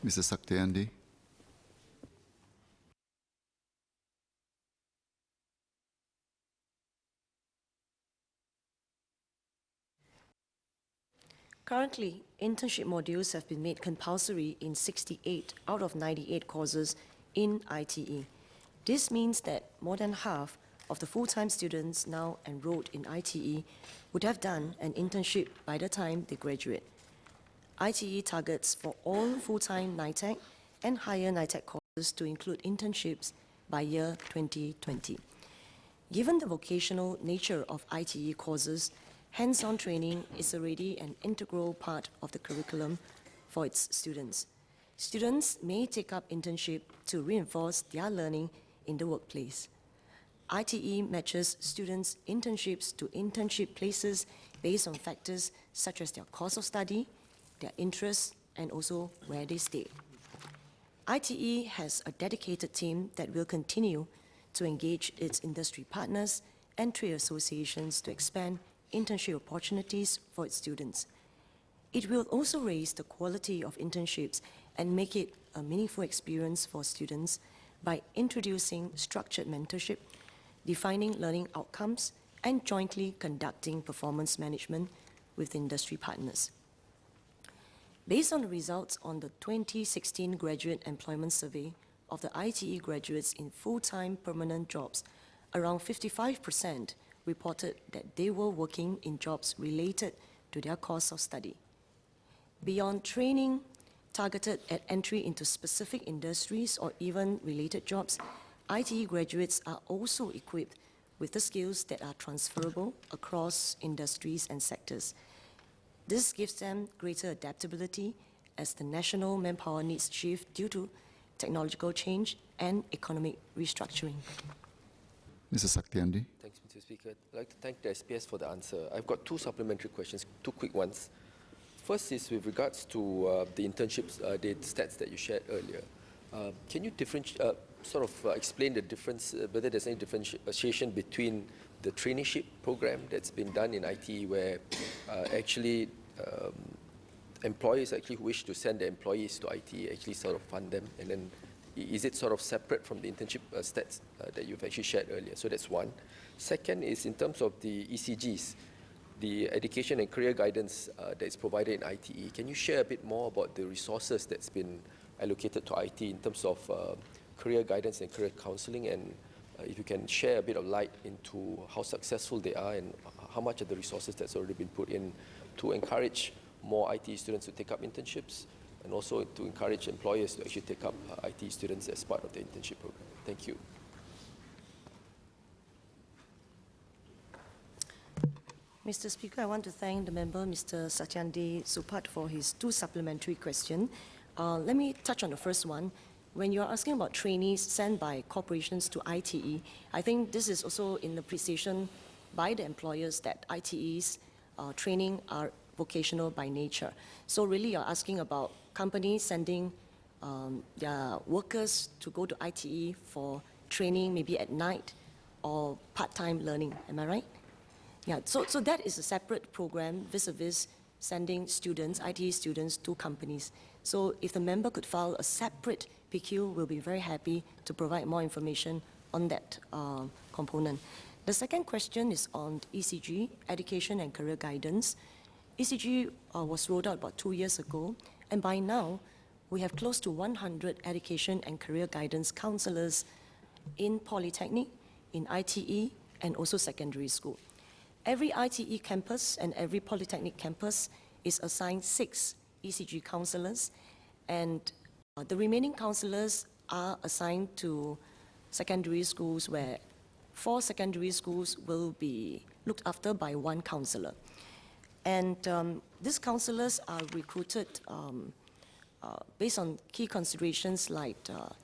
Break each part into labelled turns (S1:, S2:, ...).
S1: Mr. Saktiandi.
S2: Currently, internship modules have been made compulsory in 68 out of 98 courses in ITE. This means that more than half of the full-time students now enrolled in ITE would have done an internship by the time they graduate. ITE targets for all full-time NITEC and higher NITEC courses to include internships by year 2020. Given the vocational nature of ITE courses, hands-on training is already an integral part of the curriculum for its students. Students may take up internship to reinforce their learning in the workplace. ITE matches students' internships to internship places based on factors such as their course of study, their interests, and also where they stay. ITE has a dedicated team that will continue to engage its industry partners and trade associations to expand internship opportunities for its students. It will also raise the quality of internships and make it a meaningful experience for students by introducing structured mentorship, defining learning outcomes, and jointly conducting performance management with industry partners. Based on the results on the 2016 Graduate Employment Survey of the ITE graduates in full-time permanent jobs, around 55% reported that they were working in jobs related to their course of study. Beyond training targeted at entry into specific industries or even related jobs, ITE graduates are also equipped with the skills that are transferable across industries and sectors. This gives them greater adaptability as the national manpower needs shift due to technological change and economic restructuring.
S1: Mr. Saktiandi.
S3: Thanks, Mr. Speaker. I'd like to thank the SPS for the answer. I've got two supplementary questions, two quick ones. First is with regards to the internships, the stats that you shared earlier. Can you explain the difference, whether there's any differentiation between the traineeship program that's been done in ITE where employers who wish to send their employees to ITE actually sort of fund them, and then is it sort of separate from the internship stats that you've actually shared earlier? So that's one. Second is in terms of the ECGs, the education and career guidance that is provided in ITE. Can you share a bit more about the resources that's been allocated to ITE in terms of career guidance and career counseling, and if you can share a bit of light into how successful they are and how much of the resources that's already been put in to encourage more ITE students to take up internships, and also to encourage employers to actually take up ITE students as part of the internship program. Thank you.
S2: Mr. Speaker, I want to thank the member, Mr. Satyandi Supat, for his two supplementary questions. Let me touch on the first one. When you're asking about trainees sent by corporations to ITE, I think this is also in the appreciation by the employers that ITE's training are vocational by nature. So really you're asking about companies sending their workers to go to ITE for training maybe at night or part-time learning, am I right? Yeah, so that is a separate program vis-a-vis sending students, ITE students, to companies. So if the member could file a separate PQ, we'll be very happy to provide more information on that component. The second question is on ECG, Education and Career Guidance. ECG was rolled out about 2 years ago, and by now, we have close to 100 education and career guidance counselors in Polytechnic, in ITE, and also secondary school. Every ITE campus and every Polytechnic campus is assigned 6 ECG counselors, and the remaining counselors are assigned to secondary schools where 4 secondary schools will be looked after by 1 counselor. And these counselors are recruited based on key considerations like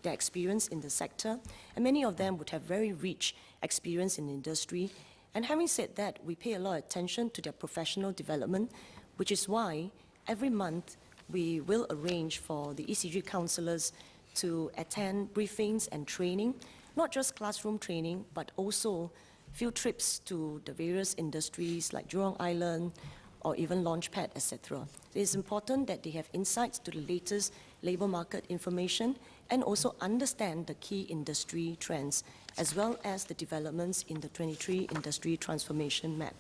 S2: their experience in the sector, and many of them would have very rich experience in the industry. And having said that, we pay a lot of attention to their professional development, which is why every month we will arrange for the ECG counselors to attend briefings and training, not just classroom training, but also field trips to the various industries like Jurong Island or even Launchpad, etc. It is important that they have insights to the latest labor market information, and also understand the key industry trends, as well as the developments in the 23 Industry Transformation Map.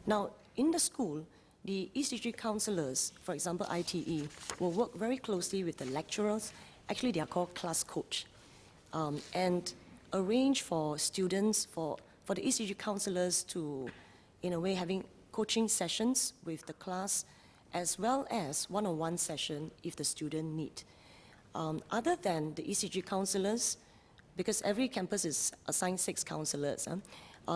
S2: Now, in the school, the ECG counselors, for example, ITE, will work very closely with the lecturers. Actually, they are called class coach, and arrange for students, for the ECG counselors to, in a way, having coaching sessions with the class, as well as one-on-one session if the student need. Other than the ECG counselors, because every campus is assigned 6 counselors,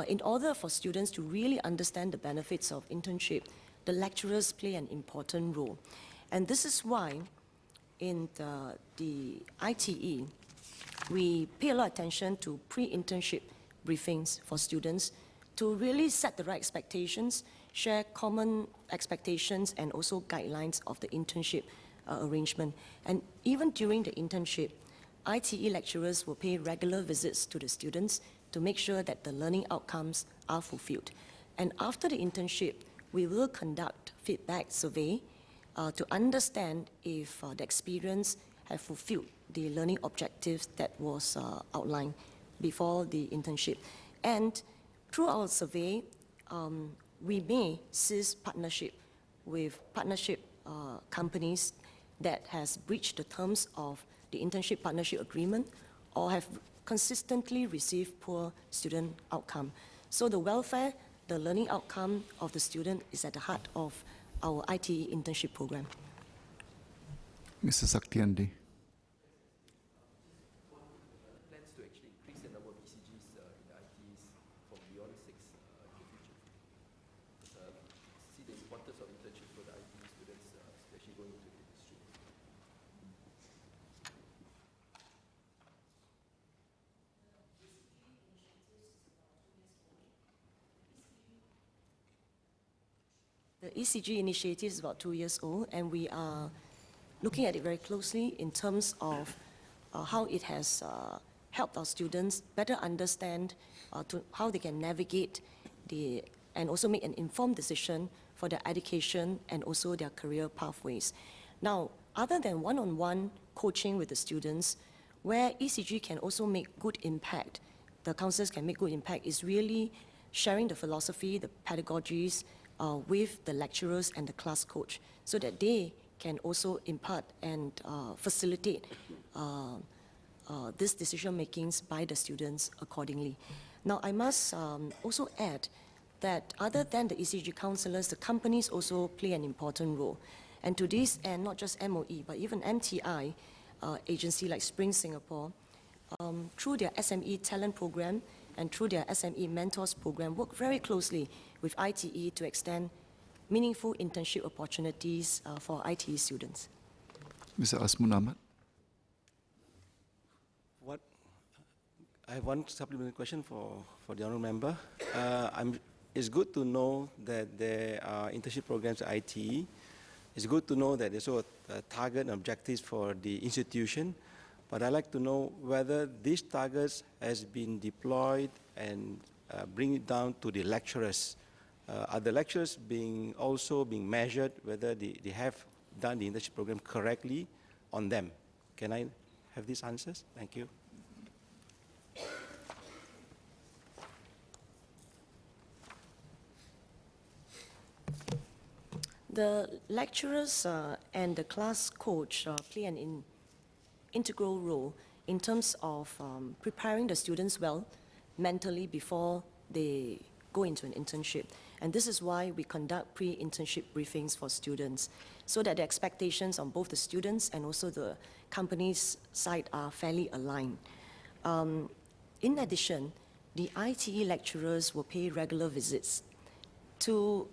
S2: in order for students to really understand the benefits of internship, the lecturers play an important role. And this is why in the ITE, we pay a lot of attention to pre-internship briefings for students to really set the right expectations, share common expectations, and also guidelines of the internship arrangement. And even during the internship, ITE lecturers will pay regular visits to the students to make sure that the learning outcomes are fulfilled. And after the internship, we will conduct feedback survey to understand if the experience have fulfilled the learning objectives that was outlined before the internship. And through our survey, we may cease partnership with companies that has breached the terms of the internship partnership agreement or have consistently received poor student outcome. So the welfare, the learning outcome of the student is at the heart of our ITE internship program.
S1: Mr. Saktiandi.
S3: Plans to actually increase the number of ECGs in the ITs from beyond 6 in the future. See the importance of internship for the ITE students, especially going into the industry.
S2: The ECG initiative is about 2 years old, and we are looking at it very closely in terms of how it has helped our students better understand how they can navigate and also make an informed decision for their education and also their career pathways. Now, other than one-on-one coaching with the students, where ECG can also make good impact, the counselors can make good impact, is really sharing the philosophy, the pedagogies with the lecturers and the class coach, so that they can also impart and facilitate these decision makings by the students accordingly. Now, I must also add that other than the ECG counselors, the companies also play an important role. And to this end, not just MOE, but even MTI, agency like Spring Singapore, through their SME talent program and through their SME mentors program, work very closely with ITE to extend meaningful internship opportunities for ITE students.
S1: Mr. Asmun Ahmad.
S4: I have one supplementary question for the honourable member. It's good to know that there are internship programs at ITE. It's good to know that there's also a target and objectives for the institution. But I'd like to know whether these targets has been deployed and bring it down to the lecturers. Are the lecturers also being measured whether they have done the internship program correctly on them? Can I have these answers? Thank you.
S2: The lecturers and the class coach play an integral role in terms of preparing the students well mentally before they go into an internship. And this is why we conduct pre-internship briefings for students, so that the expectations on both the students and also the company's side are fairly aligned. In addition, the ITE lecturers will pay regular visits to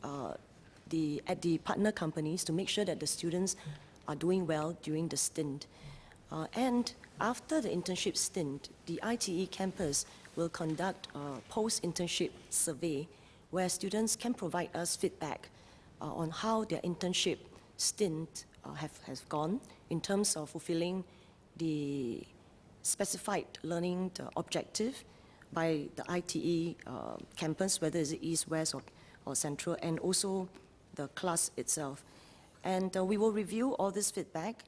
S2: at the partner companies to make sure that the students are doing well during the stint. And after the internship stint, the ITE campus will conduct a post-internship survey where students can provide us feedback on how their internship stint has gone in terms of fulfilling the specified learning objective by the ITE campus, whether it's East, West, or Central, and also the class itself. And we will review all this feedback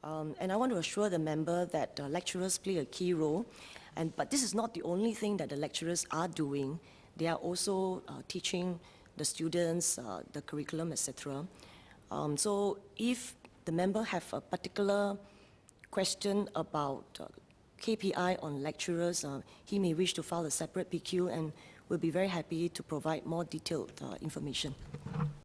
S2: And I want to assure the member that lecturers play a key role, but this is not the only thing that the lecturers are doing. They are also teaching the students the curriculum, etc. So if the member have a particular question about KPI on lecturers, he may wish to file a separate PQ, and we'll be very happy to provide more detailed information.